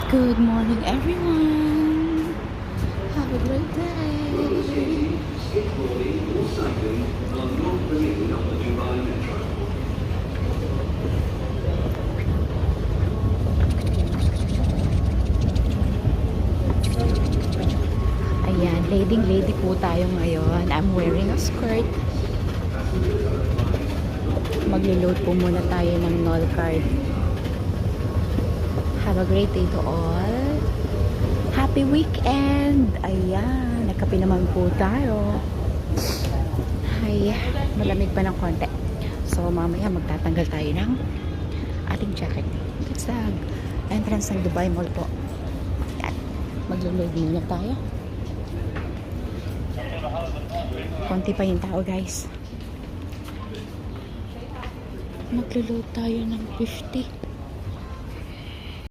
Good morning, everyone. Have a great day. Ayan, lady po tayo ngayon. I'm wearing a skirt. Maglo-load po muna tayo ng NOL card. Have a great day to all. Happy weekend! Ayan, nagkape naman po tayo. Ay, malamig pa ng konti. So, mamaya magtatanggal tayo ng ating jacket. It's the entrance ng Dubai Mall po. Ayan, maglo-load muna tayo. Konti pa yung tao, guys. Maglo-load tayo ng 50.